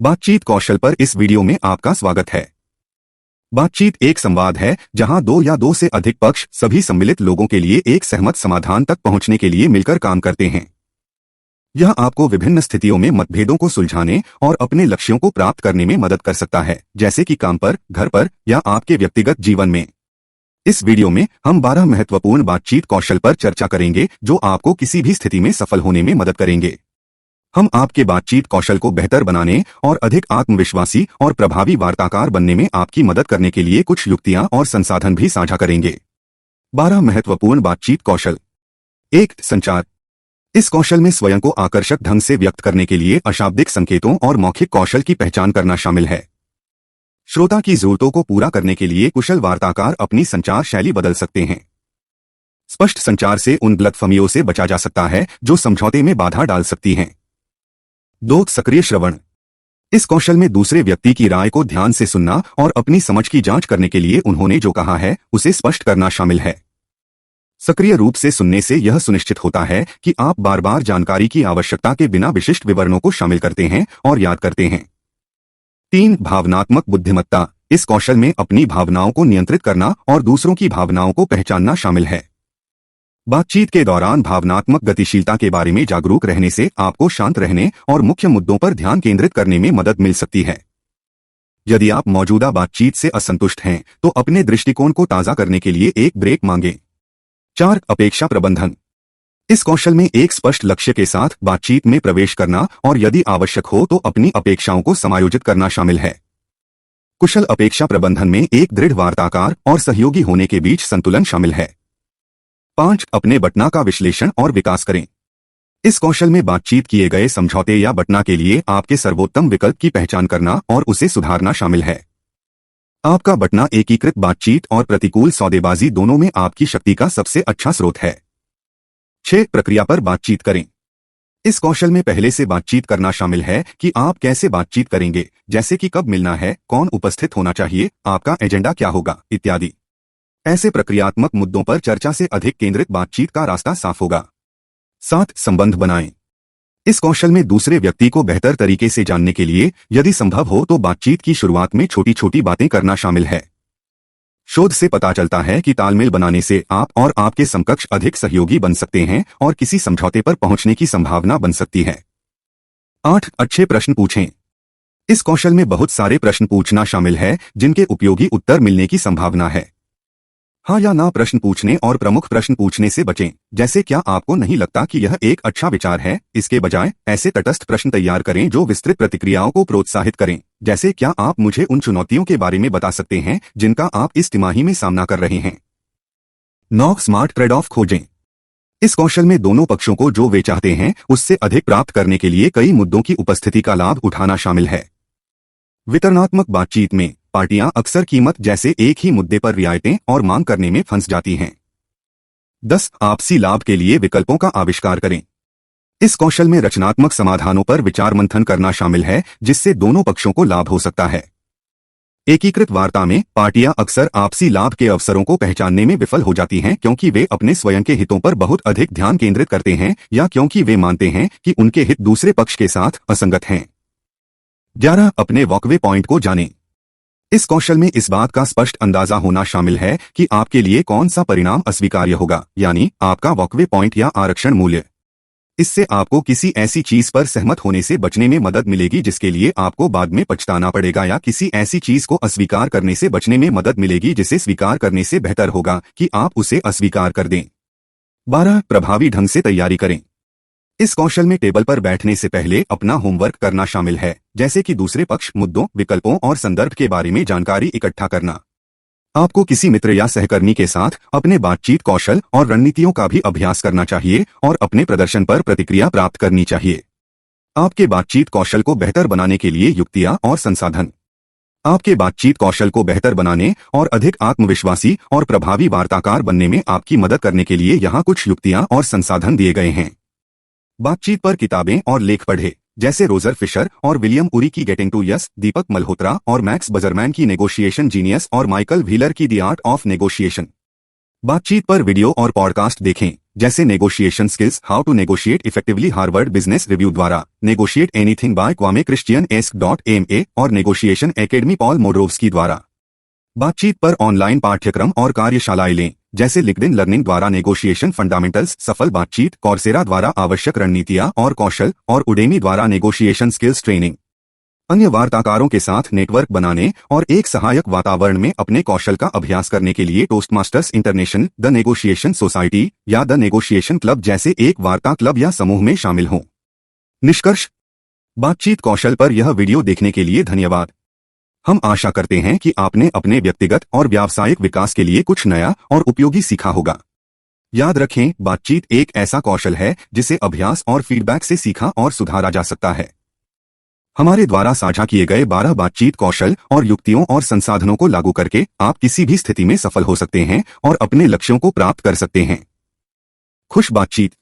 बातचीत कौशल पर इस वीडियो में आपका स्वागत है। बातचीत एक संवाद है जहां दो या दो से अधिक पक्ष सभी सम्मिलित लोगों के लिए एक सहमत समाधान तक पहुंचने के लिए मिलकर काम करते हैं। यह आपको विभिन्न स्थितियों में मतभेदों को सुलझाने और अपने लक्ष्यों को प्राप्त करने में मदद कर सकता है, जैसे कि काम पर, घर पर या आपके व्यक्तिगत जीवन में। इस वीडियो में हम 12 महत्वपूर्ण बातचीत कौशल पर चर्चा करेंगे जो आपको किसी भी स्थिति में सफल होने में मदद करेंगे। हम आपके बातचीत कौशल को बेहतर बनाने और अधिक आत्मविश्वासी और प्रभावी वार्ताकार बनने में आपकी मदद करने के लिए कुछ युक्तियां और संसाधन भी साझा करेंगे। 12 महत्वपूर्ण बातचीत कौशल। 1. संचार। इस कौशल में स्वयं को आकर्षक ढंग से व्यक्त करने के लिए अशाब्दिक संकेतों और मौखिक कौशल की पहचान करना शामिल है। श्रोता की जरूरतों को पूरा करने के लिए कुशल वार्ताकार अपनी संचार शैली बदल सकते हैं। स्पष्ट संचार से उन गलतफहमियों से बचा जा सकता है जो समझौते में बाधा डाल सकती हैं। 2. सक्रिय श्रवण। इस कौशल में दूसरे व्यक्ति की राय को ध्यान से सुनना और अपनी समझ की जांच करने के लिए उन्होंने जो कहा है उसे स्पष्ट करना शामिल है। सक्रिय रूप से सुनने से यह सुनिश्चित होता है कि आप बार बार जानकारी की आवश्यकता के बिना विशिष्ट विवरणों को शामिल करते हैं और याद करते हैं। 3. भावनात्मक बुद्धिमत्ता। इस कौशल में अपनी भावनाओं को नियंत्रित करना और दूसरों की भावनाओं को पहचानना शामिल है। बातचीत के दौरान भावनात्मक गतिशीलता के बारे में जागरूक रहने से आपको शांत रहने और मुख्य मुद्दों पर ध्यान केंद्रित करने में मदद मिल सकती है। यदि आप मौजूदा बातचीत से असंतुष्ट हैं तो अपने दृष्टिकोण को ताज़ा करने के लिए एक ब्रेक मांगें। 4. अपेक्षा प्रबंधन। इस कौशल में एक स्पष्ट लक्ष्य के साथ बातचीत में प्रवेश करना और यदि आवश्यक हो तो अपनी अपेक्षाओं को समायोजित करना शामिल है। कुशल अपेक्षा प्रबंधन में एक दृढ़ वार्ताकार और सहयोगी होने के बीच संतुलन शामिल है। 5. अपने बटना का विश्लेषण और विकास करें। इस कौशल में बातचीत किए गए समझौते या बटना के लिए आपके सर्वोत्तम विकल्प की पहचान करना और उसे सुधारना शामिल है। आपका बटना एकीकृत बातचीत और प्रतिकूल सौदेबाजी दोनों में आपकी शक्ति का सबसे अच्छा स्रोत है। 6. प्रक्रिया पर बातचीत करें। इस कौशल में पहले से बातचीत करना शामिल है कि आप कैसे बातचीत करेंगे, जैसे कि कब मिलना है, कौन उपस्थित होना चाहिए, आपका एजेंडा क्या होगा, इत्यादि। ऐसे प्रक्रियात्मक मुद्दों पर चर्चा से अधिक केंद्रित बातचीत का रास्ता साफ होगा। 7. संबंध बनाएं। इस कौशल में दूसरे व्यक्ति को बेहतर तरीके से जानने के लिए यदि संभव हो तो बातचीत की शुरुआत में छोटी छोटी बातें करना शामिल है। शोध से पता चलता है कि तालमेल बनाने से आप और आपके समकक्ष अधिक सहयोगी बन सकते हैं और किसी समझौते पर पहुंचने की संभावना बन सकती है। 8. अच्छे प्रश्न पूछें। इस कौशल में बहुत सारे प्रश्न पूछना शामिल है जिनके उपयोगी उत्तर मिलने की संभावना है। हाँ या ना प्रश्न पूछने और प्रमुख प्रश्न पूछने से बचें, जैसे क्या आपको नहीं लगता कि यह एक अच्छा विचार है। इसके बजाय ऐसे तटस्थ प्रश्न तैयार करें जो विस्तृत प्रतिक्रियाओं को प्रोत्साहित करें, जैसे क्या आप मुझे उन चुनौतियों के बारे में बता सकते हैं जिनका आप इस तिमाही में सामना कर रहे हैं। 9. स्मार्ट ट्रेड ऑफ खोजें। इस कौशल में दोनों पक्षों को जो वे चाहते हैं उससे अधिक प्राप्त करने के लिए कई मुद्दों की उपस्थिति का लाभ उठाना शामिल है। वितरणात्मक बातचीत में पार्टियां अक्सर कीमत जैसे एक ही मुद्दे पर रियायतें और मांग करने में फंस जाती हैं। 10. आपसी लाभ के लिए विकल्पों का आविष्कार करें। इस कौशल में रचनात्मक समाधानों पर विचार मंथन करना शामिल है जिससे दोनों पक्षों को लाभ हो सकता है। एकीकृत वार्ता में पार्टियां अक्सर आपसी लाभ के अवसरों को पहचानने में विफल हो जाती हैं क्योंकि वे अपने स्वयं के हितों पर बहुत अधिक ध्यान केंद्रित करते हैं या क्योंकि वे मानते हैं कि उनके हित दूसरे पक्ष के साथ असंगत हैं। 11. अपने वॉकवे पॉइंट को जानें। इस कौशल में इस बात का स्पष्ट अंदाजा होना शामिल है कि आपके लिए कौन सा परिणाम अस्वीकार्य होगा, यानी आपका वॉकवे पॉइंट या आरक्षण मूल्य। इससे आपको किसी ऐसी चीज पर सहमत होने से बचने में मदद मिलेगी जिसके लिए आपको बाद में पछताना पड़ेगा, या किसी ऐसी चीज को अस्वीकार करने से बचने में मदद मिलेगी जिसे स्वीकार करने से बेहतर होगा कि आप उसे अस्वीकार कर दें। 12. प्रभावी ढंग से तैयारी करें। इस कौशल में टेबल पर बैठने से पहले अपना होमवर्क करना शामिल है, जैसे कि दूसरे पक्ष, मुद्दों, विकल्पों और संदर्भ के बारे में जानकारी इकट्ठा करना। आपको किसी मित्र या सहकर्मी के साथ अपने बातचीत कौशल और रणनीतियों का भी अभ्यास करना चाहिए और अपने प्रदर्शन पर प्रतिक्रिया प्राप्त करनी चाहिए। आपके बातचीत कौशल को बेहतर बनाने के लिए युक्तियां और संसाधन। आपके बातचीत कौशल को बेहतर बनाने और अधिक आत्मविश्वासी और प्रभावी वार्ताकार बनने में आपकी मदद करने के लिए यहाँ कुछ युक्तियां और संसाधन दिए गए हैं। बातचीत पर किताबें और लेख पढ़े, जैसे रोजर फिशर और विलियम उरी की getting to yes, Deepak Malhotra और मैक्स बजरमैन की नेगोशिएशन जीनियस और माइकल व्हीलर की द आर्ट ऑफ नेगोशिएशन। बातचीत पर वीडियो और पॉडकास्ट देखें, जैसे negotiation skills, how to negotiate effectively Harvard business review द्वारा, negotiate anything by Kwame Christian एस्क.ma और नेगोशिएशन एकेडमी पॉल मोड्रोव्स्की द्वारा। बातचीत पर ऑनलाइन पाठ्यक्रम और कार्यशालाएं लें, जैसे लिंक्डइन लर्निंग द्वारा नेगोशिएशन फंडामेंटल्स, सफल बातचीत, कॉर्सेरा द्वारा आवश्यक रणनीतियां और कौशल, और उडेमी द्वारा नेगोशिएशन स्किल्स ट्रेनिंग। अन्य वार्ताकारों के साथ नेटवर्क बनाने और एक सहायक वातावरण में अपने कौशल का अभ्यास करने के लिए Toastmasters international, the negotiation society या द नेगोशिएशन क्लब जैसे एक वार्ता क्लब या समूह में शामिल हों। निष्कर्ष: बातचीत कौशल पर यह वीडियो देखने के लिए धन्यवाद। हम आशा करते हैं कि आपने अपने व्यक्तिगत और व्यावसायिक विकास के लिए कुछ नया और उपयोगी सीखा होगा। याद रखें, बातचीत एक ऐसा कौशल है जिसे अभ्यास और फीडबैक से सीखा और सुधारा जा सकता है। हमारे द्वारा साझा किए गए 12 बातचीत कौशल और युक्तियों और संसाधनों को लागू करके आप किसी भी स्थिति में सफल हो सकते हैं और अपने लक्ष्यों को प्राप्त कर सकते हैं। खुश बातचीत।